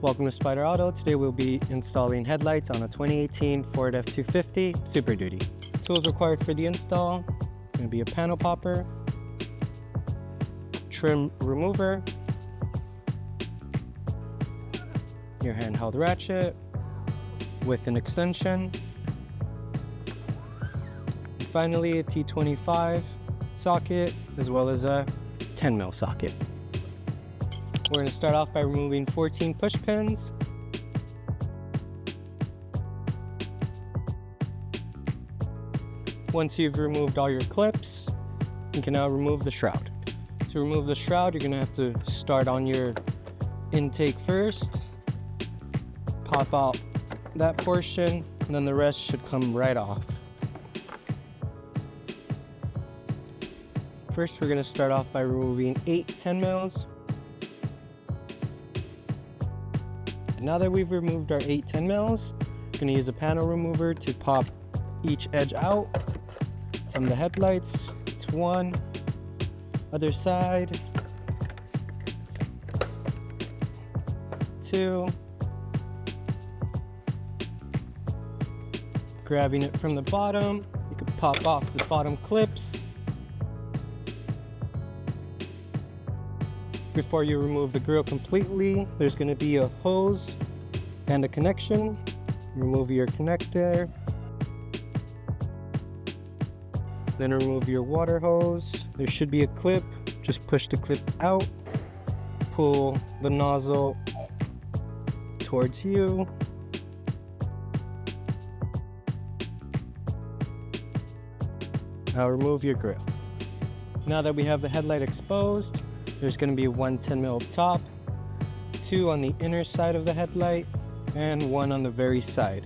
Welcome to Spyder Auto. Today we'll be installing headlights on a 2018 Ford F-250 Super Duty. Tools required for the install: going to be a panel popper, trim remover, your handheld ratchet with an extension, and finally a T25 socket as well as a 10mm socket. We're going to start off by removing 14 push pins. Once you've removed all your clips, you can now remove the shroud. To remove the shroud, you're going to have to start on your intake first, pop out that portion, and then the rest should come right off. First, we're going to start off by removing 8 10mm. Now that we've removed our 8 10mm, I'm going to use a panel remover to pop each edge out from the headlights. It's one, other side, 2, grabbing it from the bottom, you can pop off the bottom clips. Before you remove the grill completely, there's going to be a hose and a connection. Remove your connector. Then remove your water hose. There should be a clip. Just push the clip out. Pull the nozzle towards you. Now remove your grill. Now that we have the headlight exposed, there's going to be one 10mm up top, 2 on the inner side of the headlight, and 1 on the very side.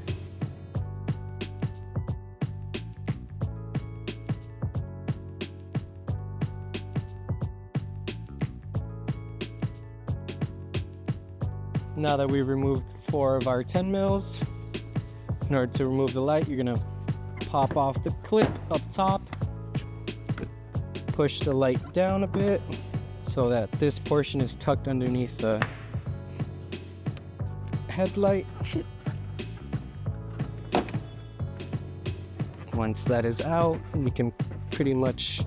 Now that we've removed 4 of our 10mm, in order to remove the light, you're going to pop off the clip up top, push the light down a bit, so that this portion is tucked underneath the headlight. Once that is out, you can pretty much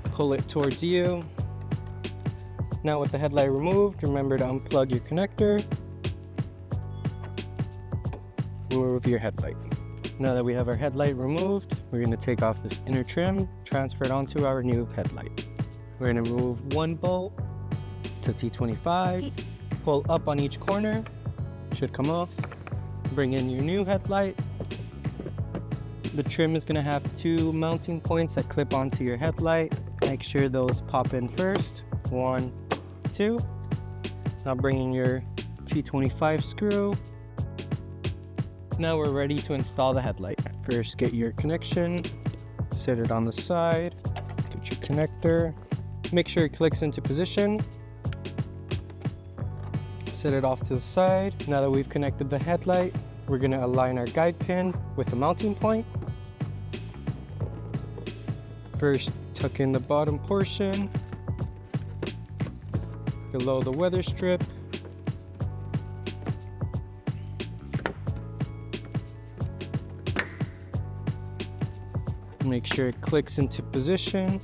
pull it towards you. Now with the headlight removed, remember to unplug your connector. Remove your headlight. Now that we have our headlight removed, we're going to take off this inner trim, transfer it onto our new headlight. We're going to remove 1 bolt to T25, pull up on each corner, should come off, bring in your new headlight. The trim is going to have 2 mounting points that clip onto your headlight. Make sure those pop in first, 1, 2. Now bring in your T25 screw. Now we're ready to install the headlight. First, get your connection, set it on the side, get your connector. Make sure it clicks into position. Set it off to the side. Now that we've connected the headlight, we're going to align our guide pin with the mounting point. First, tuck in the bottom portion below the weather strip. Make sure it clicks into position.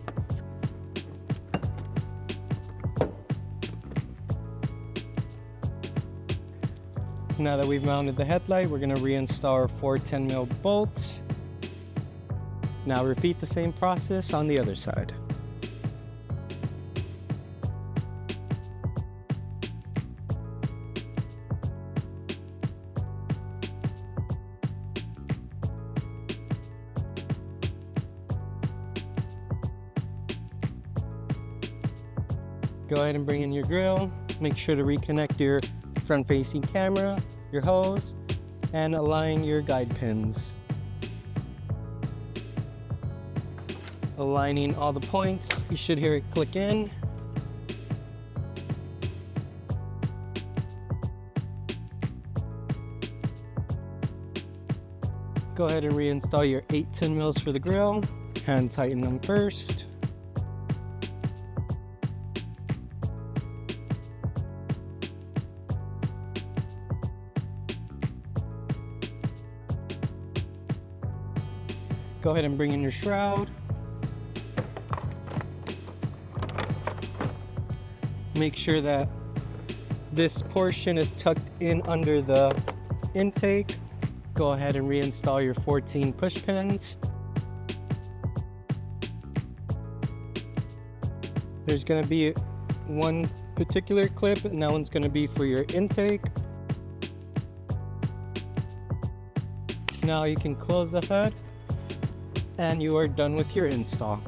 Now that we've mounted the headlight, we're going to reinstall our 4 10mm bolts. Now repeat the same process on the other side. Go ahead and bring in your grill. Make sure to reconnect your front-facing camera, your hose, and align your guide pins. Aligning all the points, you should hear it click in. Go ahead and reinstall your 8 10mm for the grill. Hand tighten them first. Go ahead and bring in your shroud. Make sure that this portion is tucked in under the intake. Go ahead and reinstall your 14 push pins. There's going to be one particular clip, and that one's going to be for your intake. Now you can close the hood, and you are done with your install.